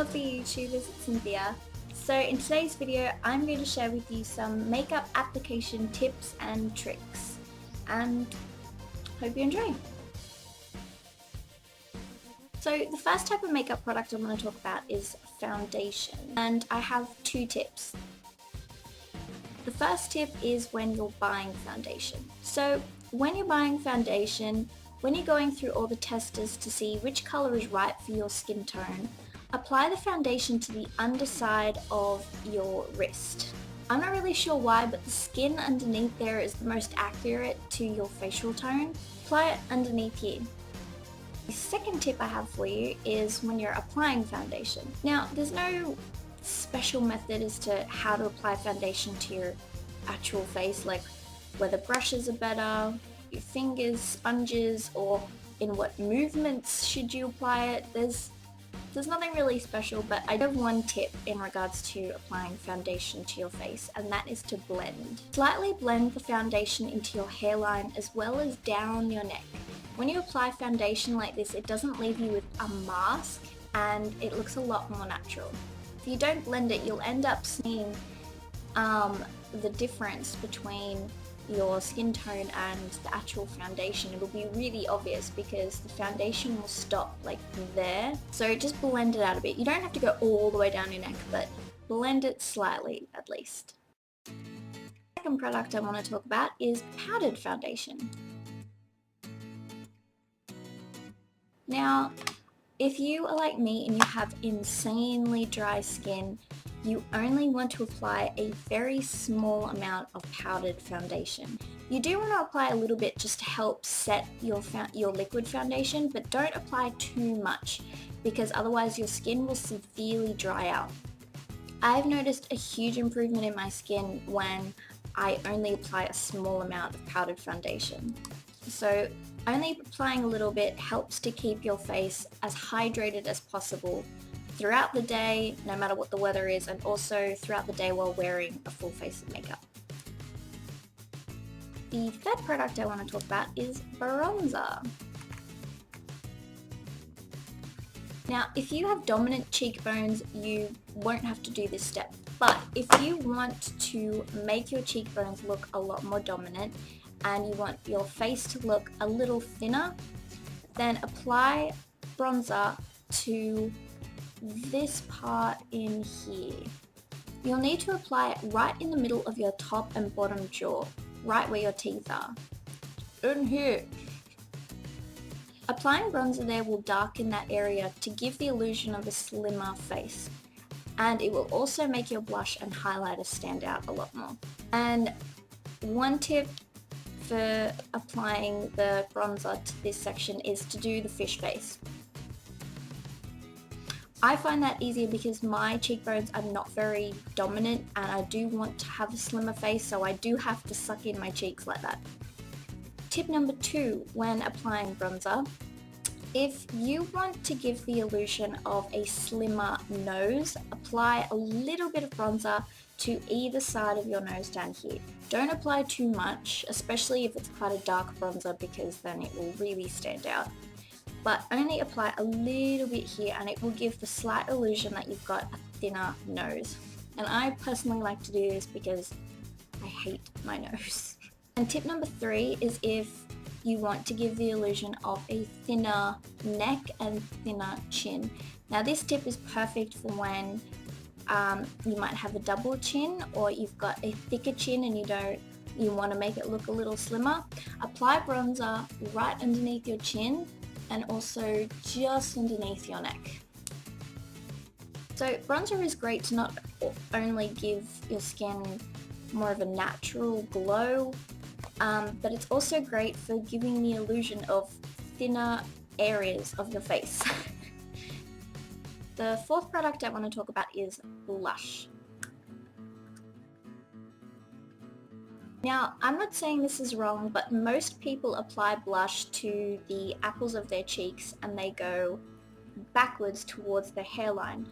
lovely YouTubers, it's Cynthia. So in today's video I'm going to share with you some makeup application tips and tricks, and hope you enjoy. So the first type of makeup product I'm going to talk about is foundation, and I have two tips. The first tip is when you're buying foundation. So when you're buying foundation, when you're going through all the testers to see which color is right for your skin tone, apply the foundation to the underside of your wrist. I'm not really sure why, but the skin underneath there is the most accurate to your facial tone. Apply it underneath here. The second tip I have for you is when you're applying foundation. Now, there's no special method as to how to apply foundation to your actual face, like whether brushes are better, your fingers, sponges, or in what movements should you apply it. There's nothing really special, but I do have one tip in regards to applying foundation to your face, and that is to blend. Slightly blend the foundation into your hairline as well as down your neck. When you apply foundation like this, it doesn't leave you with a mask and it looks a lot more natural. If you don't blend it, you'll end up seeing the difference between your skin tone and the actual foundation. It'll be really obvious because the foundation will stop like there. So just blend it out a bit. You don't have to go all the way down your neck, but blend it slightly at least. The second product I want to talk about is powdered foundation. Now, if you are like me and you have insanely dry skin, you only want to apply a very small amount of powdered foundation. You do want to apply a little bit just to help set your liquid foundation, but don't apply too much because otherwise your skin will severely dry out. I've noticed a huge improvement in my skin when I only apply a small amount of powdered foundation. So only applying a little bit helps to keep your face as hydrated as possible throughout the day, no matter what the weather is, and also throughout the day while wearing a full face of makeup. The third product I want to talk about is bronzer. Now, if you have dominant cheekbones, you won't have to do this step, but if you want to make your cheekbones look a lot more dominant and you want your face to look a little thinner, then apply bronzer to this part in here. You'll need to apply it right in the middle of your top and bottom jaw, right where your teeth are. In here. Applying bronzer there will darken that area to give the illusion of a slimmer face, and it will also make your blush and highlighter stand out a lot more. And one tip for applying the bronzer to this section is to do the fish face. I find that easier because my cheekbones are not very dominant and I do want to have a slimmer face, so I do have to suck in my cheeks like that. Tip number 2 when applying bronzer: if you want to give the illusion of a slimmer nose, apply a little bit of bronzer to either side of your nose down here. Don't apply too much, especially if it's quite a dark bronzer, because then it will really stand out. But only apply a little bit here and it will give the slight illusion that you've got a thinner nose. And I personally like to do this because I hate my nose. And tip number 3 is if you want to give the illusion of a thinner neck and thinner chin. Now this tip is perfect for when you might have a double chin, or you've got a thicker chin and you want to make it look a little slimmer. Apply bronzer right underneath your chin and also just underneath your neck. So bronzer is great to not only give your skin more of a natural glow, but it's also great for giving the illusion of thinner areas of the face. The fourth product I want to talk about is blush. Now, I'm not saying this is wrong, but most people apply blush to the apples of their cheeks and they go backwards towards their hairline.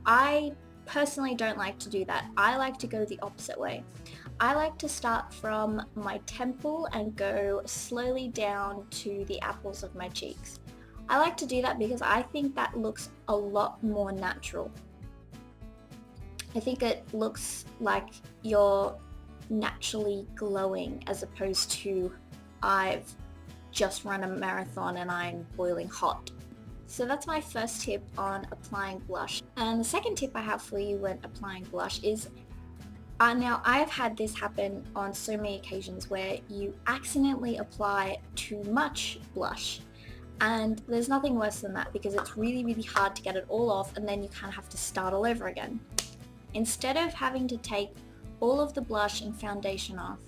I personally don't like to do that. I like to go the opposite way. I like to start from my temple and go slowly down to the apples of my cheeks. I like to do that because I think that looks a lot more natural. I think it looks like you're naturally glowing as opposed to I've just run a marathon and I'm boiling hot. So that's my first tip on applying blush. And the second tip I have for you when applying blush is, now I've had this happen on so many occasions where you accidentally apply too much blush. And there's nothing worse than that because it's really, really hard to get it all off and then you kind of have to start all over again. Instead of having to take all of the blush and foundation off,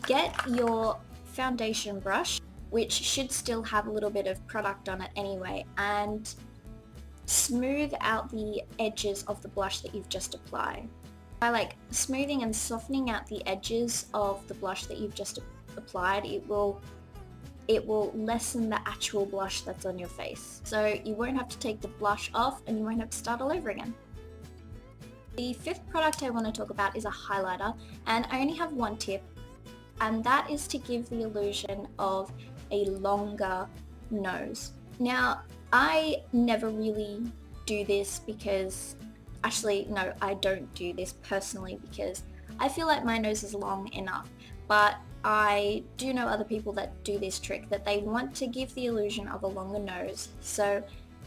get your foundation brush, which should still have a little bit of product on it anyway, and smooth out the edges of the blush that you've just applied. By like smoothing and softening out the edges of the blush that you've just applied, it will lessen the actual blush that's on your face. So you won't have to take the blush off and you won't have to start all over again. The fifth product I want to talk about is a highlighter, and I only have one tip, and that is to give the illusion of a longer nose. Now, I never really do this because, actually no, I don't do this personally because I feel like my nose is long enough, but I do know other people that do this trick, that they want to give the illusion of a longer nose, so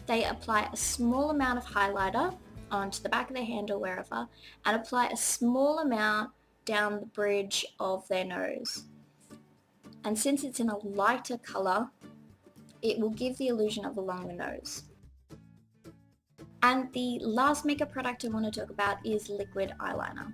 they apply a small amount of highlighter onto the back of their hand or wherever and apply a small amount down the bridge of their nose. And since it's in a lighter color, it will give the illusion of a longer nose. And the last makeup product I want to talk about is liquid eyeliner.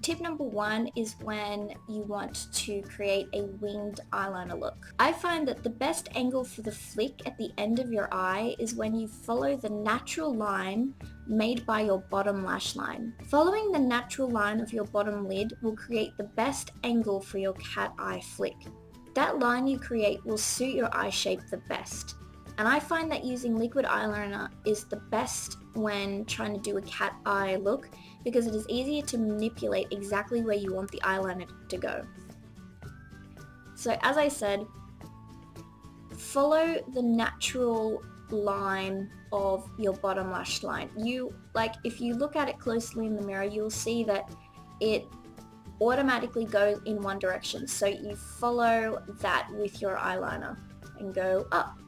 Tip number one is when you want to create a winged eyeliner look. I find that the best angle for the flick at the end of your eye is when you follow the natural line made by your bottom lash line. Following the natural line of your bottom lid will create the best angle for your cat eye flick. That line you create will suit your eye shape the best. And I find that using liquid eyeliner is the best when trying to do a cat eye look because it is easier to manipulate exactly where you want the eyeliner to go. So as I said, follow the natural line of your bottom lash line. If you look at it closely in the mirror, you'll see that it automatically goes in one direction. So you follow that with your eyeliner and go up.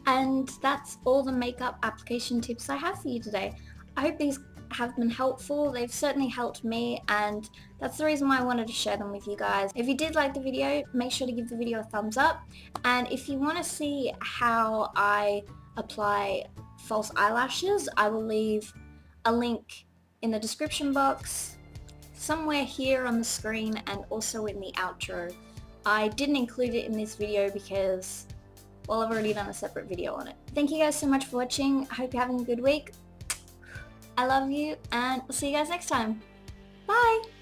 And that's all the makeup application tips I have for you today. I hope these have been helpful. They've certainly helped me, and that's the reason why I wanted to share them with you guys. If you did like the video, make sure to give the video a thumbs up, and if you want to see how I apply false eyelashes, I will leave a link in the description box, somewhere here on the screen, and also in the outro. I didn't include it in this video because, well, I've already done a separate video on it. Thank you guys so much for watching. I hope you're having a good week. I love you, and I'll see you guys next time. Bye!